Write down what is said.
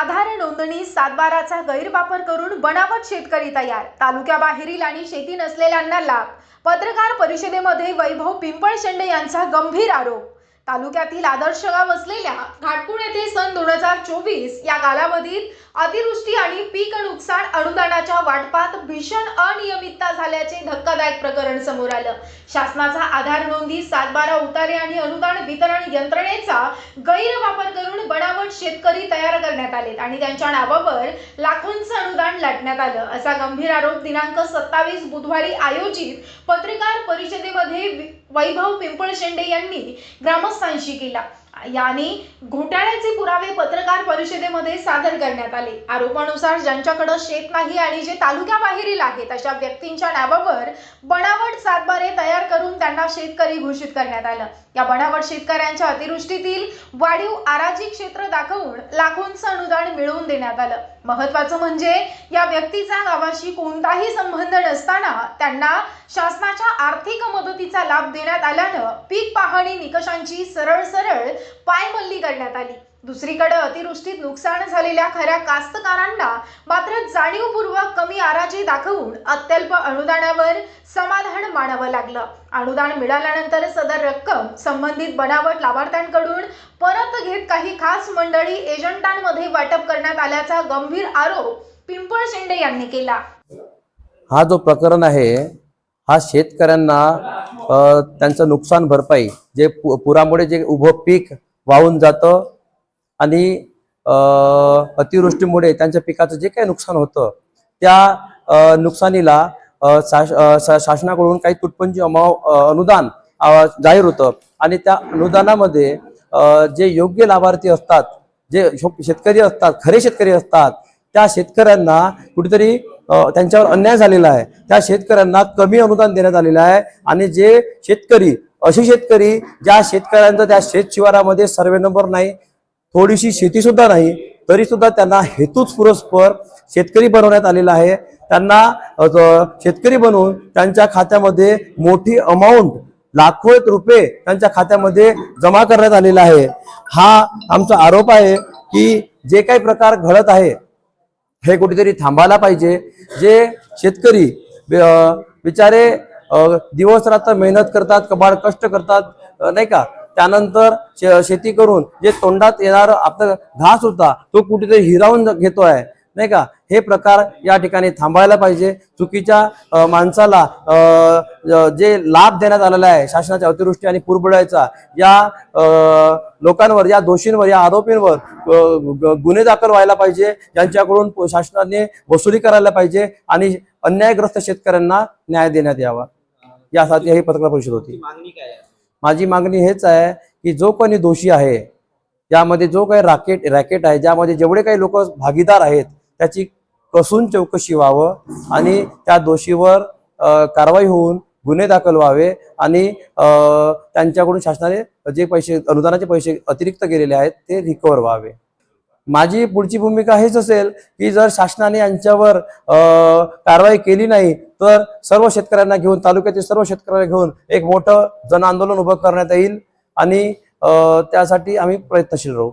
आधार नोंदणी सातबाराचा गैरवापर करून बनावट शेतकरी तयार, तालुक्याबाहेरील आणि शेती नसलेल्यांना लाभ। पत्रकार परिषदेमध्ये वैभव पिंपळशेंडे यांचा गंभीर आरोप। तालुक्यातील आदर्श गाव असलेल्या घाटपूर येथे सन 2024 या कालावधीत अतिवृष्टी आणि पीक नुकसान अनुदानाच्या वाटपात भीषण अनियमितता झाल्याचे धक्कादायक प्रकरण समोर आलं। शासनाचा आधार नोंदी, सातबारा उतारे आणि अनुदान वितरण यंत्रणेचा गैरवापर करून बनावट शेतकरी तयार करण्यात आले आणि त्यांच्या नावावर लाखोंचं अनुदान लाटण्यात आलं, असा गंभीर आरोप दिनांक 27 बुधवारी आयोजित पत्रकार परिषदेमध्ये वैभव पिंपळशेंडे यांनी ग्रामस्थांशी केला। याने घोटाळ्याचे पुरावे पत्रकार परिषदेमध्ये सादर करण्यात आले। आरोपानुसार ज्यांच्याकडे शेत नाही आणि जे तालुक्याबाहेरील आहेत अशा व्यक्तींच्या नावावर बनावट सातबारे तयार करून त्यांना शेतकरी घोषित करण्यात आलं। या बनावट शेतकऱ्यांच्या अतिवृष्टीतील वाढीव आराजी क्षेत्र दाखवून लाखोंचं अनुदान मिळवून देण्यात आलं। महत्त्वाचं म्हणजे या व्यक्तीचा गावाशी कोणताही संबंध नसताना त्यांना शासनाच्या आर्थिक मदतीचा लाभ देण्यात आल्यानं पीक पाहणी निकषांची सरळ पायमल्ली करण्यात आली। दुसरीकडे अतिवृष्टीत नुकसान झालेल्या खऱ्या कास्तकारांना मात्र जाणीवपूर्वक कमी आराजी दाखवून अत्यल्प अनुदानावर समाधान मानावं लागलं। अनुदान मिळाल्यानंतर सदर रक्कम संबंधित बनावट लाभार्थ्यांकडून परत घेत काही खास मंडळी एजंटांमध्ये वाटप करण्यात आल्याचा गंभीर आरोप पिंपळशेंडे यांनी केला। हा जो प्रकरण आहे हा शेतकऱ्यांना त्यांचं नुकसान भरपाई जे पुरामुळे जे उभं पीक वाहून जातं आणि अतिवृष्टीमुळे त्यांच्या पिकाचं जे काही नुकसान होतं त्या नुकसानीला शासनाकडून काही तुटपुंजी अनुदान जाहीर होतं आणि त्या अनुदानामध्ये जे योग्य लाभार्थी असतात, जे शेतकरी असतात, खरे शेतकरी असतात, त्या शेतकऱ्यांना कुठेतरी त्यांच्यावर अन्याय झालेला आहे। त्या शेतकऱ्यांना कमी अनुदान देण्यात आलेलं आहे आणि जे शेतकरी असे शेतकरी ज्या शेतकऱ्यांचा त्या शेत शिवारामध्ये सर्वे नंबर नाही, थोडीशी शेती सुद्धा नाही, तरी सुद्धा त्यांना हेतूच पुरस्पर शेतकरी बनवण्यात आलेला आहे। त्यांना शेतकरी बनवून त्यांच्या खात्यामध्ये मोठी अमाऊंट लाखो रुपये त्यांच्या खात्यामध्ये जमा करण्यात आलेला आहे। हा आमचा आरोप आहे की जे काही प्रकार घडत आहे हे कुठेतरी थांबायला पाहिजे। जे शेतकरी बिचारे दिवस रात्र मेहनत करतात, कबाड कष्ट करतात, नाही का, त्यानंतर शेती करून जे तोंडात येणार आपला घास होता तो कुठेतरी हिरावून घेतोय, नाही का, हे प्रकार या ठिकाणी थांबायला पाहिजे। चुकीच्या माणसाला जे लाभ देण्यात आलेला आहे शासनाच्या अतिवृष्टी आणि पूरबुडाचा, या लोकांवर, या दोषींवर, या आरोपींवर गुन्हे दाखल व्हायला पाहिजे, ज्यांच्याकडून शासनाने वसुली करायला पाहिजे आणि अन्यायग्रस्त शेतकऱ्यांना न्याय देण्यात यावा, यासाठी ही पत्रकार परिषद होती। माझी मागणी हेच आहे की जो कोणी दोषी आहे, यामध्ये जो काही रॅकेट आहे, ज्यामध्ये जेवढे काही लोक भागीदार आहेत त्याची कसून चौकशी व्हावं आणि त्या दोषीवर कारवाई होऊन गुन्हे दाखल व्हावे आणि त्यांच्याकडून शासनाने जे पैसे, अनुदानाचे पैसे अतिरिक्त गेलेले आहेत ते रिकव्हर व्हावे। माझी पुढची भूमिका हेच असेल की जर शासनाने यांच्यावर कारवाई केली नाही तर सर्व शेतकऱ्यांना घेऊन, तालुक्यातील सर्व शेतकऱ्यांना घेऊन एक मोठं जन आंदोलन उभं करण्यात येईल आणि त्यासाठी आम्ही प्रयत्नशील राहू।